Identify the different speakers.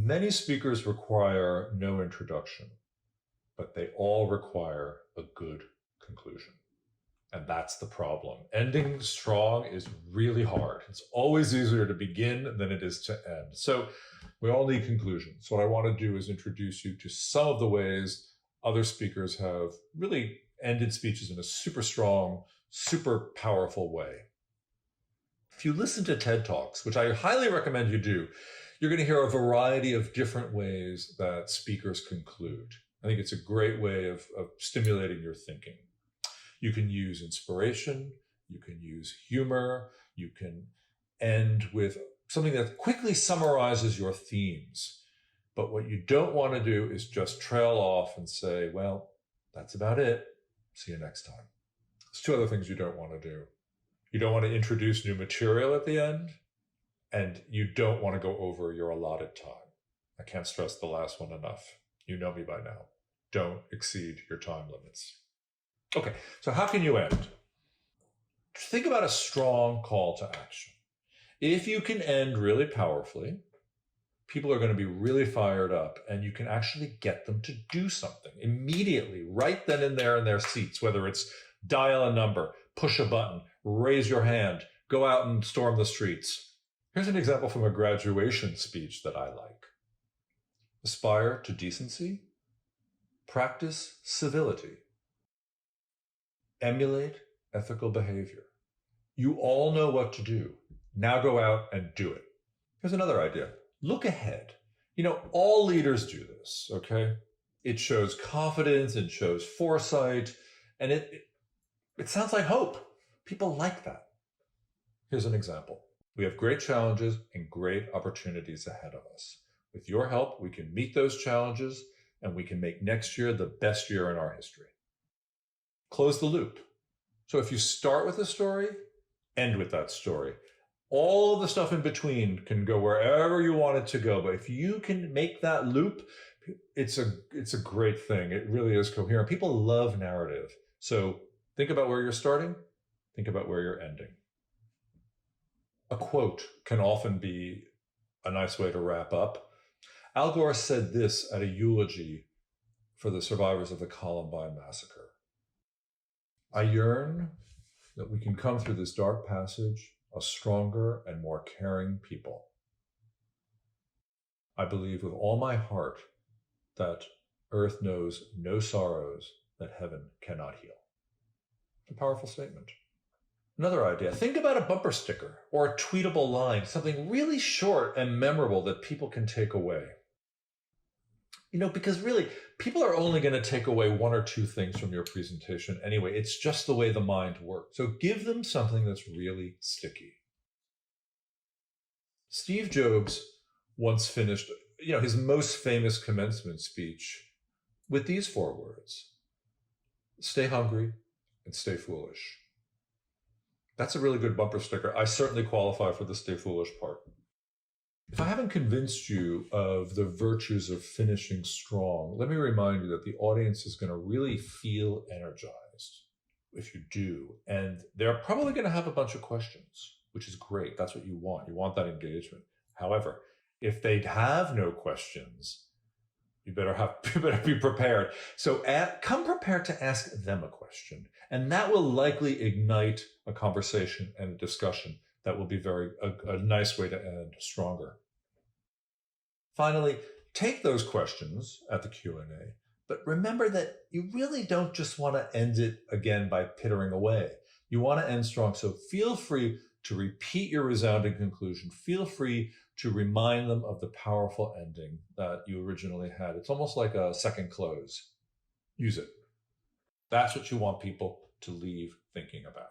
Speaker 1: Many speakers require no introduction, but they all require a good conclusion. And that's the problem. Ending strong is really hard. It's always easier to begin than it is to end. So we all need conclusions. What I want to do is introduce you to some of the ways other speakers have really ended speeches in a super strong, super powerful way. If you listen to TED Talks, which I highly recommend you do, you're going to hear a variety of different ways that speakers conclude. I think it's a great way of stimulating your thinking. You can use inspiration, you can use humor, you can end with something that quickly summarizes your themes. But what you don't want to do is just trail off and say, well, that's about it. See you next time. There's two other things you don't want to do. You don't want to introduce new material at the end, and you don't want to go over your allotted time. I can't stress the last one enough. You know me by now. Don't exceed your time limits. Okay, so how can you end? Think about a strong call to action. If you can end really powerfully, people are going to be really fired up, and you can actually get them to do something immediately, right then and there in their seats, whether it's dial a number, push a button, raise your hand, go out and storm the streets. Here's an example from a graduation speech that I like. Aspire to decency, practice civility, emulate ethical behavior. You all know what to do. Now go out and do it. Here's another idea. Look ahead. You know, all leaders do this, okay? It shows confidence, it shows foresight, and it sounds like hope. People like that. Here's an example. We have great challenges and great opportunities ahead of us. With your help, we can meet those challenges, and we can make next year the best year in our history. Close the loop. So if you start with a story, end with that story. All of the stuff in between can go wherever you want it to go. But if you can make that loop, it's a great thing. It really is coherent. People love narrative. So think about where you're starting. Think about where you're ending. A quote can often be a nice way to wrap up. Al Gore said this at a eulogy for the survivors of the Columbine massacre. I yearn that we can come through this dark passage a stronger and more caring people. I believe with all my heart that earth knows no sorrows that heaven cannot heal. A powerful statement. Another idea, think about a bumper sticker or a tweetable line, something really short and memorable that people can take away. You know, because really, people are only going to take away one or two things from your presentation anyway. It's just the way the mind works. So give them something that's really sticky. Steve Jobs once finished, his most famous commencement speech with these 4 words: stay hungry and stay foolish. That's a really good bumper sticker. I certainly qualify for the stay foolish part. If I haven't convinced you of the virtues of finishing strong, let me remind you that the audience is going to really feel energized if you do. And they're probably going to have a bunch of questions, which is great. That's what you want. You want that engagement. However, if they have no questions, you better be prepared. So come prepared to ask them a question. And that will likely ignite a conversation and a discussion that will be a nice way to end stronger. Finally, take those questions at the Q&A, but remember that you really don't just want to end it again by pittering away. You want to end strong, so feel free to repeat your resounding conclusion. Feel free to remind them of the powerful ending that you originally had. It's almost like a second close. Use it. That's what you want people to leave thinking about.